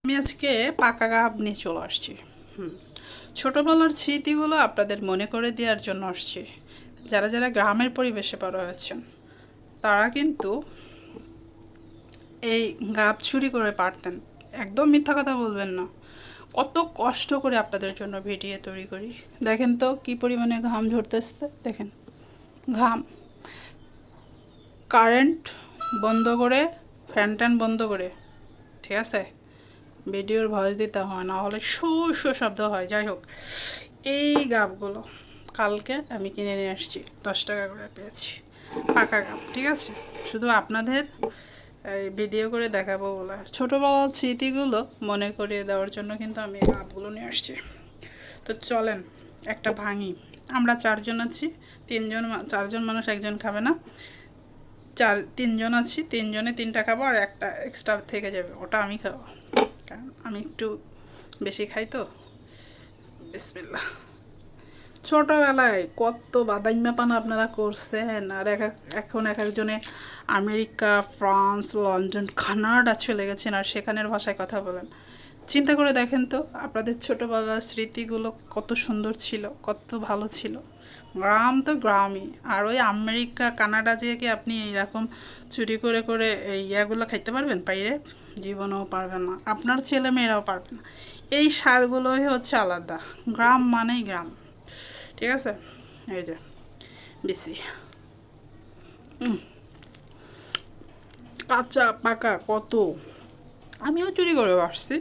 আমি আজকে পাকা গাব নিয়ে চলে আসছি। ছোটোবেলার স্মৃতিগুলো আপনাদের মনে করে দেওয়ার জন্য আসছি। যারা যারা গ্রামের পরিবেশে বড় হয়েছেন তারা কিন্তু এই গাব চুরি করে পারতেন। একদম মিথ্যা কথা বলবেন না। কত কষ্ট করে আপনাদের জন্য ভিডিও তৈরি করি। দেখেন তো কী পরিমাণে ঘাম ঝরতেছে, দেখেন ঘাম। কারেন্ট বন্ধ করে, ফ্যান ট্যান বন্ধ করে, ঠিক আছে, ভিডিওর ভয়েস দিতে হয়, না হলে শো শো শব্দ হয়। যাই হোক, এই গাবগুলো কালকে আমি কিনে নিয়ে আসছি, 10 টাকা করে পেয়েছি পাকা গাব, ঠিক আছে। শুধু আপনাদের এই ভিডিও করে দেখাবো বলে, ছোটোবেলার স্মৃতিগুলো মনে করিয়ে দেওয়ার জন্য কিন্তু আমি এই গাবগুলো নিয়ে আসছি। তো চলেন একটা ভাঙি। আমরা 4 জন আছি, 4জন মানুষ, একজন খাবে না। 3জন আছি, 3জনে 3টা খাবো, আর একটা এক্সট্রা থেকে যাবে, ওটা আমি খাবো, কারণ আমি একটু বেশি খাই তো। বিসমিল্লাহ। ছোটোবেলায় কত বাদাইম্মা পানা আপনারা করছেন, আর এখন এক একজনে আমেরিকা, ফ্রান্স, লন্ডন, কানাডা চলে গেছেন, আর সেখানের ভাষায় কথা বলেন। চিন্তা করে দেখেন তো, আপনাদের ছোটোবেলার স্মৃতিগুলো কত সুন্দর ছিল, কত ভালো ছিল। গ্রাম তো গ্রামই, আর ওই আমেরিকা, কানাডা যেয়ে কি আপনি এইরকম চুরি করে করে এই ইয়াগুলো খাইতে পারবেন? পাইরে জীবনেও পারবেন না, আপনার ছেলে মেয়েরাও পারবে না। এই স্বাদগুলোই হচ্ছে আলাদা। গ্রাম মানেই গ্রাম, ঠিক আছে। এই যে বেশি কাঁচা পাকা কত, আমিও চুরি করে আসছি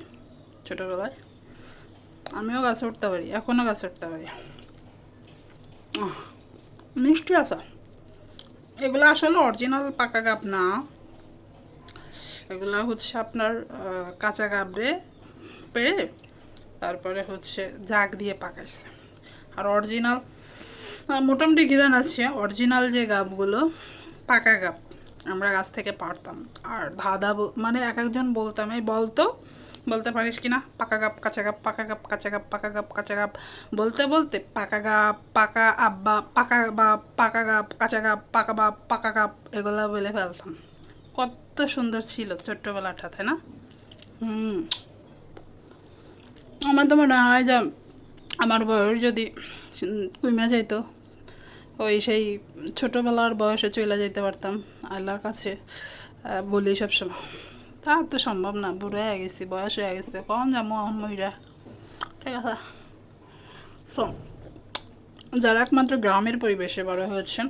ছোটোবেলায়। আমিও গাছে উঠতে পারি, এখনও গাছে উঠতে পারি। মিষ্টি আছে। এগুলো আসলে অরিজিনাল পাকা গাব না, এগুলো হচ্ছে আপনার কাঁচা গাবরে পেড়ে তারপরে হচ্ছে জাগ দিয়ে পাকাইছে। আর অরিজিনাল মোটামুটি ঘিরান আছে। অরিজিনাল যে গাবগুলো পাকা গাব আমরা গাছ থেকে পারতাম, আর ধাঁধা মানে এক একজন বলতাম, এই বলতে পারিস কি না, পাকা গাব কাঁচা গাব, পাকা গাব কাঁচা গাব, পাকা গাব কাঁচা গাব, বলতে বলতে পাকা গাব, পাকা আব্বা, পাকা বাপ, পাকা গাব, কাঁচা গাব, পাকা বাপ, পাকা গাব, এগুলো বলে ফেলতাম। কত সুন্দর ছিল ছোট্টবেলাটা, তাই না? আমার তো মনে হয় যে আমার বয়স যদি কমে যাইতো, ওই সেই ছোটোবেলার বয়সে চলে যেতে পারতাম আল্লাহর কাছে। বলি সবসময়, তা তো সম্ভব না, বুড়ো হয়ে গেছি, বয়স হয়ে গেছে, কখন যাবো মহিলা, ঠিক আছে। তো যারা একমাত্র গ্রামের পরিবেশে বড় হয়েছেন,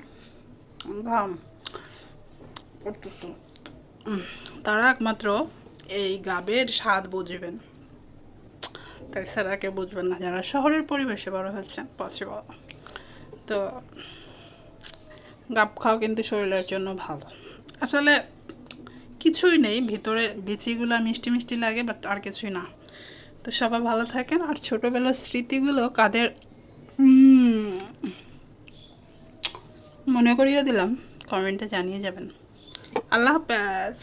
ঘাম তারা একমাত্র এই গাবের স্বাদ বুঝবেন, তাছাড়া কেউ বুঝবেন না। যারা শহরের পরিবেশে বড় হয়েছেন পসিবল। তো গাব খাওয়া কিন্তু শরীরের জন্য ভালো। আসলে কিছুই নেই ভিতরে, বিচিগুলো মিষ্টি মিষ্টি লাগে, বাট আর কিছুই না। তো সবাই ভালো থাকেন, আর ছোটোবেলার স্মৃতিগুলো কাদের মনে করিয়ে দিলাম, কমেন্টে জানিয়ে যাবেন। আল্লাহ হাফেজ।